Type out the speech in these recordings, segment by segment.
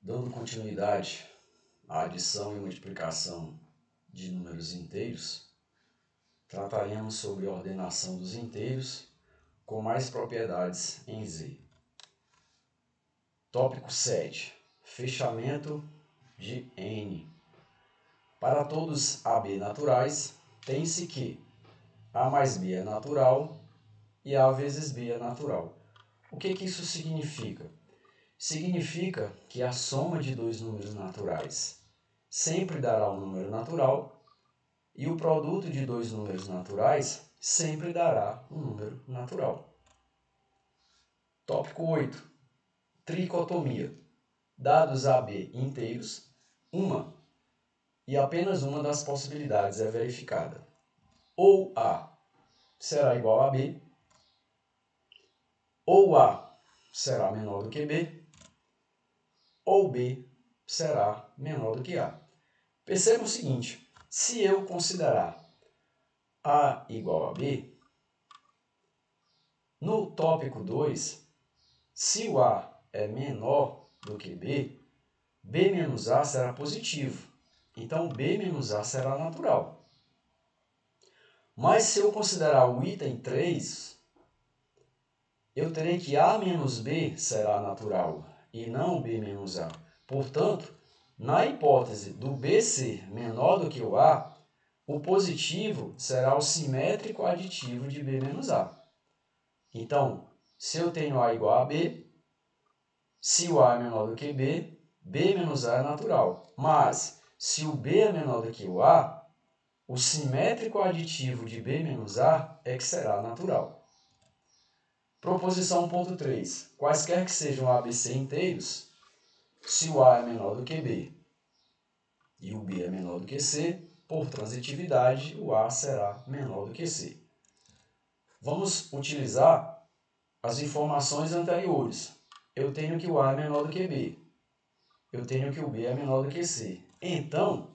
Dando continuidade à adição e multiplicação de números inteiros, trataremos sobre a ordenação dos inteiros com mais propriedades em Z. Tópico 7. Fechamento de N. Para todos AB naturais, tem-se que A mais B é natural e A vezes B é natural. O que isso significa? Significa que a soma de dois números naturais sempre dará um número natural e o produto de dois números naturais sempre dará um número natural. Tópico 8. Tricotomia. Dados AB inteiros, uma e apenas uma das possibilidades é verificada. Ou A será igual a B, ou A será menor do que B, ou B será menor do que A. Perceba o seguinte, se eu considerar A igual a B, no tópico 2, se o A é menor do que B, B menos A será positivo. Então, B menos A será natural. Mas se eu considerar o item 3, eu terei que A menos B será natural e não B menos A. Portanto, na hipótese do B ser menor do que o A, o positivo será o simétrico aditivo de B menos A. Então, se eu tenho A igual a B, se o A é menor do que B, B menos A é natural. Mas, se o B é menor do que o A, o simétrico aditivo de B menos A é que será natural. Proposição 1.3. Quaisquer que sejam A, B, C inteiros, se o A é menor do que B e o B é menor do que C, por transitividade, o A será menor do que C. Vamos utilizar as informações anteriores. Eu tenho que o A é menor do que B. Eu tenho que o B é menor do que C. Então,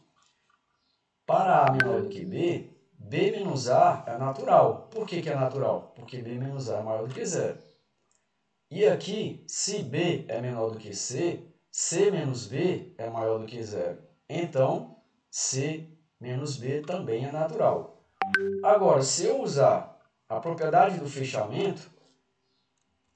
para A menor do que B, B menos A é natural. Por que é natural? Porque B menos A é maior do que zero. E aqui, se B é menor do que C, C menos B é maior do que zero. Então, C menos B também é natural. Agora, se eu usar a propriedade do fechamento,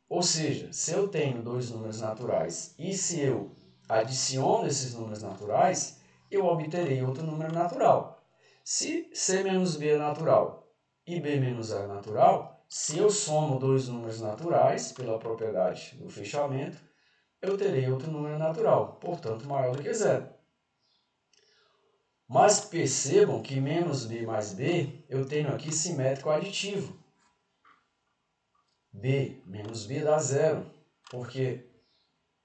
ou seja, se eu tenho dois números naturais e se eu adiciono esses números naturais, eu obterei outro número natural. Se C menos B é natural e B menos A é natural, se eu somo dois números naturais pela propriedade do fechamento, eu terei outro número natural, portanto maior do que zero. Mas percebam que menos B mais B, eu tenho aqui simétrico aditivo. B menos B dá zero, porque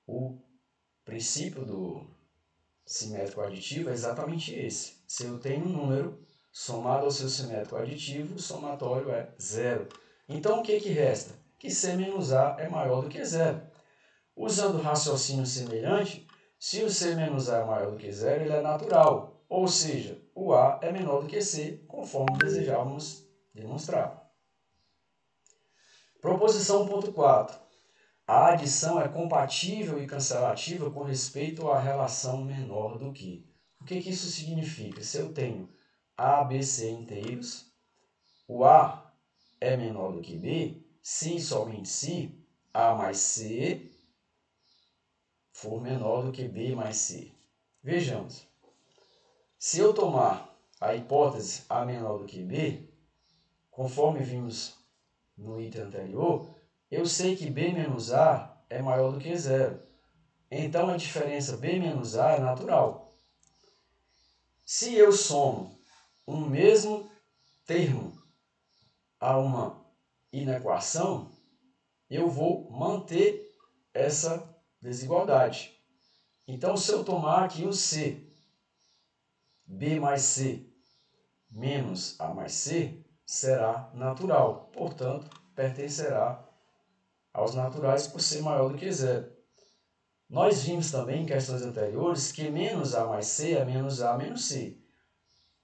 o princípio do simétrico aditivo é exatamente esse. Se eu tenho um número somado ao seu simétrico aditivo, o somatório é zero. Então, o que resta? Que C menos A é maior do que zero. Usando raciocínio semelhante, se o C menos A é maior do que zero, ele é natural. Ou seja, o A é menor do que C, conforme desejávamos demonstrar. Proposição 1.4. A adição é compatível e cancelativa com respeito à relação menor do que. O que isso significa? Se eu tenho A, B, C inteiros, o A é menor do que B, se e somente se A mais C for menor do que B mais C. Vejamos. Se eu tomar a hipótese A menor do que B, conforme vimos no item anterior, eu sei que B menos A é maior do que zero. Então, a diferença B menos A é natural. Se eu somo um mesmo termo a uma inequação, eu vou manter essa desigualdade. Então, se eu tomar aqui o C, B mais C menos A mais C, será natural. Portanto, pertencerá aos naturais por ser maior do que zero. Nós vimos também em questões anteriores que menos A mais C é menos A menos C.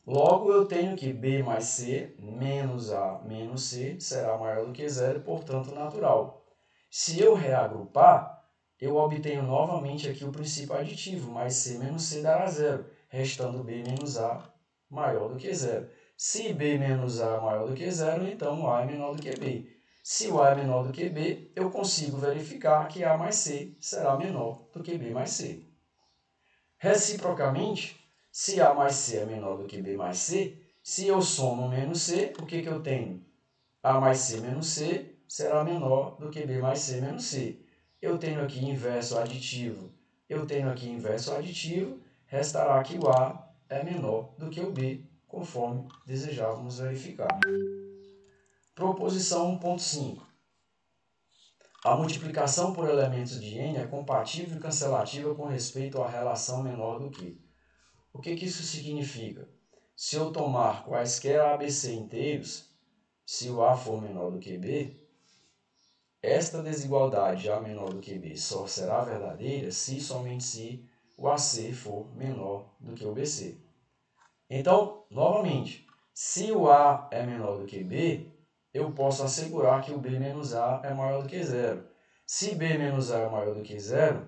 Logo, eu tenho que B mais C menos A menos C será maior do que zero, portanto, natural. Se eu reagrupar, eu obtenho novamente aqui o princípio aditivo, mais C menos C dará zero, restando B menos A maior do que zero. Se B menos A é maior do que zero, então A é menor do que B. Se o A é menor do que B, eu consigo verificar que A mais C será menor do que B mais C. Reciprocamente, se A mais C é menor do que B mais C, se eu somo menos C, o que eu tenho? A mais C menos C será menor do que B mais C menos C. Eu tenho aqui inverso aditivo, restará que o A é menor do que o B, conforme desejávamos verificar. Proposição 1.5. A multiplicação por elementos de N é compatível e cancelativa com respeito à relação menor do que. O que isso significa? Se eu tomar quaisquer ABC inteiros, se o A for menor do que B, esta desigualdade A menor do que B só será verdadeira se somente se o AC for menor do que o BC. Então, novamente, se o A é menor do que B, eu posso assegurar que o B menos A é maior do que zero. Se B menos A é maior do que zero,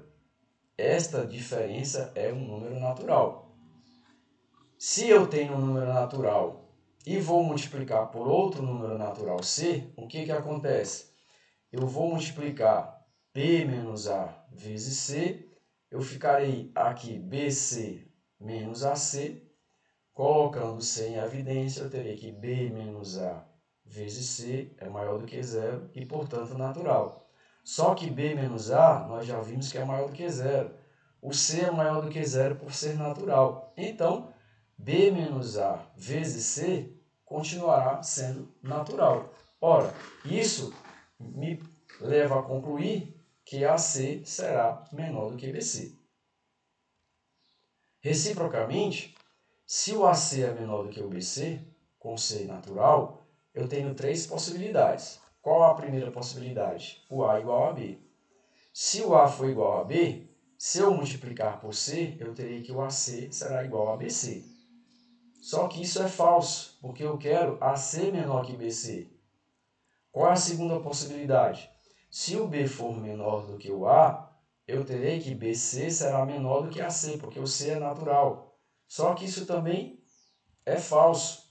esta diferença é um número natural. Se eu tenho um número natural e vou multiplicar por outro número natural C, o que acontece? Eu vou multiplicar B menos A vezes C, eu ficarei aqui BC menos AC, colocando C em evidência, eu terei que B menos A vezes C é maior do que zero e, portanto, natural. Só que B menos A, nós já vimos que é maior do que zero. O C é maior do que zero por ser natural. Então, B menos A vezes C continuará sendo natural. Ora, isso me leva a concluir que AC será menor do que BC. Reciprocamente, se o AC é menor do que o BC, com C natural, eu tenho três possibilidades. Qual a primeira possibilidade? O A igual a B. Se o A for igual a B, se eu multiplicar por C, eu terei que o AC será igual a BC. Só que isso é falso, porque eu quero AC menor que BC. Qual é a segunda possibilidade? Se o B for menor do que o A, eu terei que BC será menor do que AC, porque o C é natural. Só que isso também é falso,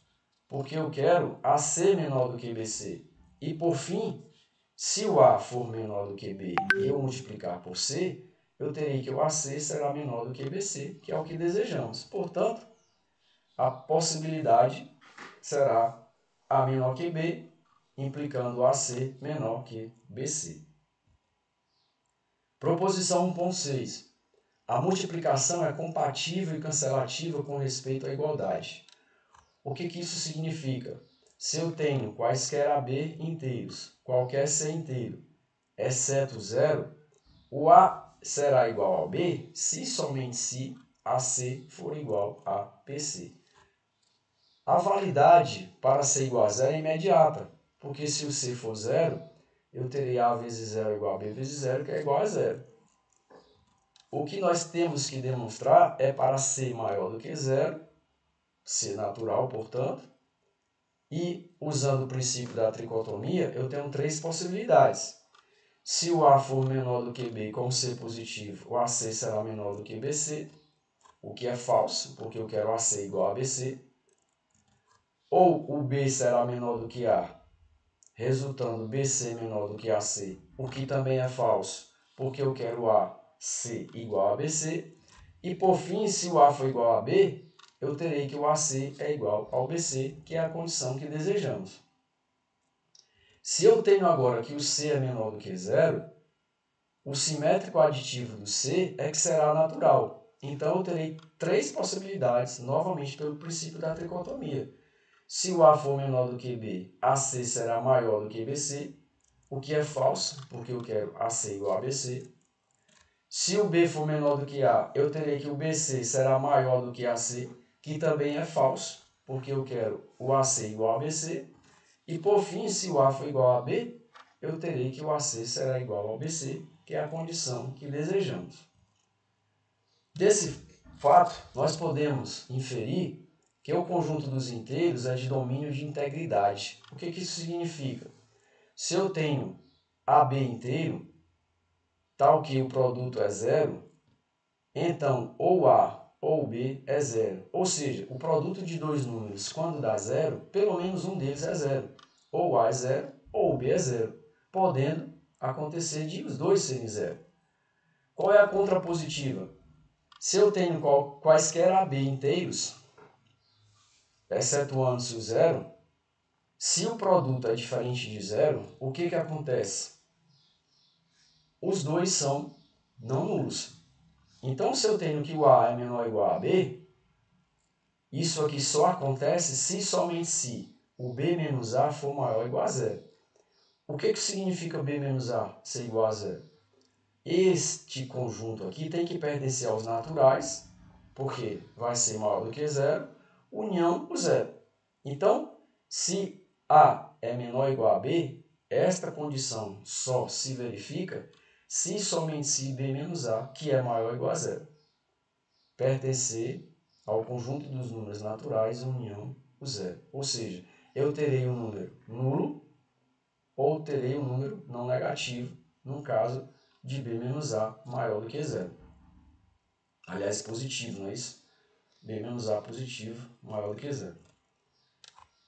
porque eu quero AC menor do que BC. E por fim, se o A for menor do que B e eu multiplicar por C, eu terei que o AC será menor do que BC, que é o que desejamos. Portanto, a possibilidade será A menor que B, implicando AC menor que BC. Proposição 1.6. A multiplicação é compatível e cancelativa com respeito à igualdade. O que isso significa? Se eu tenho quaisquer AB inteiros, qualquer C inteiro, exceto zero, o A será igual ao B se somente se AC for igual a BC. A validade para C igual a zero é imediata, porque se o C for zero, eu terei A vezes zero igual a B vezes zero, que é igual a zero. O que nós temos que demonstrar é para C maior do que zero, C natural, portanto, e usando o princípio da tricotomia, eu tenho três possibilidades. Se o A for menor do que B com C positivo, o AC será menor do que BC, o que é falso, porque eu quero AC igual a BC. Ou o B será menor do que A, resultando BC menor do que AC, o que também é falso, porque eu quero AC igual a BC. E por fim, se o A for igual a B, eu terei que o AC é igual ao BC, que é a condição que desejamos. Se eu tenho agora que o C é menor do que zero, o simétrico aditivo do C é que será natural. Então, eu terei três possibilidades, novamente pelo princípio da tricotomia. Se o A for menor do que B, AC será maior do que BC, o que é falso, porque eu quero AC igual a BC. Se o B for menor do que A, eu terei que o BC será maior do que AC, que também é falso, porque eu quero o AC igual a BC. E por fim, se o A for igual a B, eu terei que o AC será igual ao BC, que é a condição que desejamos. Desse fato, nós podemos inferir que o conjunto dos inteiros é de domínio de integridade. O que isso significa? Se eu tenho AB inteiro, tal que o produto é zero, então ou A ou B é zero. Ou seja, o produto de dois números, quando dá zero, pelo menos um deles é zero. Ou A é zero ou B é zero, podendo acontecer de os dois serem zero. Qual é a contrapositiva? Se eu tenho quaisquer AB inteiros, excetuando-se o zero, se o produto é diferente de zero, o que acontece? Os dois são não nulos. Então, se eu tenho que o A é menor ou igual a B, isso aqui só acontece se somente se o B menos A for maior ou igual a zero. O que significa B menos A ser igual a zero? Este conjunto aqui tem que pertencer aos naturais, porque vai ser maior do que zero, união o zero. Então, se A é menor ou igual a B, esta condição só se verifica se somente se B menos A, que é maior ou igual a zero, pertencer ao conjunto dos números naturais, união o zero. Ou seja, eu terei um número nulo ou terei um número não negativo, no caso de B menos A maior do que zero. Aliás, positivo, não é isso? B menos A positivo maior do que zero.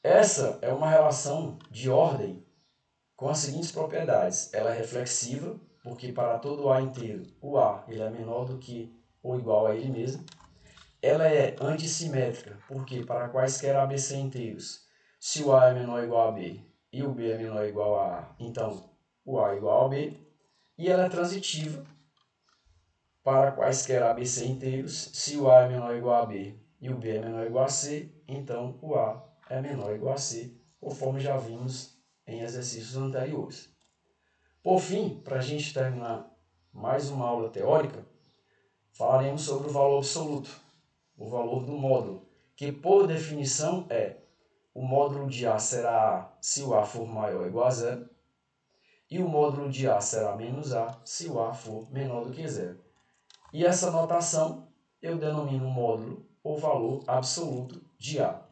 Essa é uma relação de ordem com as seguintes propriedades. Ela é reflexiva, porque para todo A inteiro, o A ele é menor do que ou igual a ele mesmo. Ela é antissimétrica, porque para quaisquer ABC inteiros, se o A é menor ou igual a B e o B é menor ou igual a A, então o A é igual a B. E ela é transitiva para quaisquer ABC inteiros, se o A é menor ou igual a B e o B é menor ou igual a C, então o A é menor ou igual a C, conforme já vimos em exercícios anteriores. Por fim, para a gente terminar mais uma aula teórica, falaremos sobre o valor absoluto, o valor do módulo, que por definição é o módulo de A será A se o A for maior ou igual a zero, e o módulo de A será menos A se o A for menor do que zero. E essa notação eu denomino módulo ou valor absoluto de A.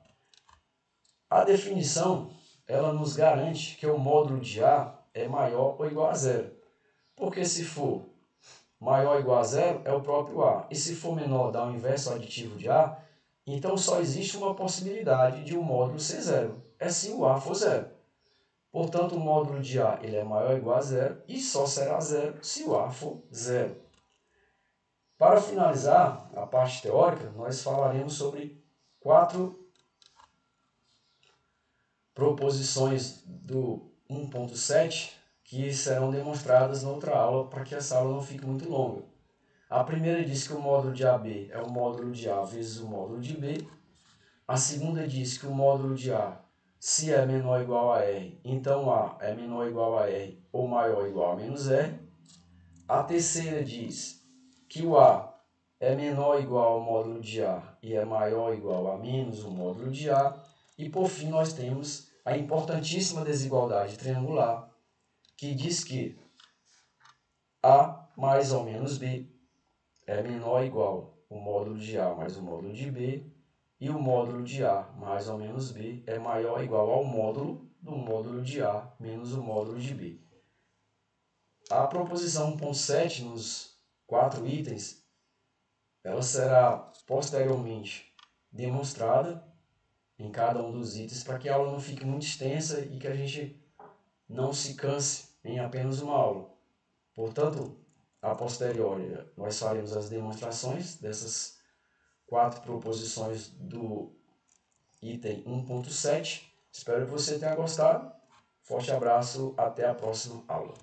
A definição ela nos garante que o módulo de A é maior ou igual a zero, porque se for maior ou igual a zero é o próprio A, e se for menor dá o inverso aditivo de A, então só existe uma possibilidade de o módulo ser zero, é se o A for zero. Portanto, o módulo de A ele é maior ou igual a zero e só será zero se o A for zero. Para finalizar a parte teórica, nós falaremos sobre 4 proposições do 1.7 que serão demonstradas na outra aula para que essa aula não fique muito longa. A primeira diz que o módulo de AB é o módulo de A vezes o módulo de B. A segunda diz que o módulo de A, se é menor ou igual a R, então A é menor ou igual a R ou maior ou igual a menos R. A terceira diz que o A é menor ou igual ao módulo de A e é maior ou igual a menos o módulo de A. E por fim nós temos a importantíssima desigualdade triangular, que diz que A mais ou menos B é menor ou igual o módulo de A mais o módulo de B, e o módulo de A mais ou menos B é maior ou igual ao módulo do módulo de A menos o módulo de B. A proposição 1.7, nos 4 itens, ela será posteriormente demonstrada em cada um dos itens para que a aula não fique muito extensa e que a gente não se canse em apenas uma aula. Portanto, a posteriori, nós faremos as demonstrações dessas 4 proposições do item 1.7. Espero que você tenha gostado. Forte abraço, até a próxima aula.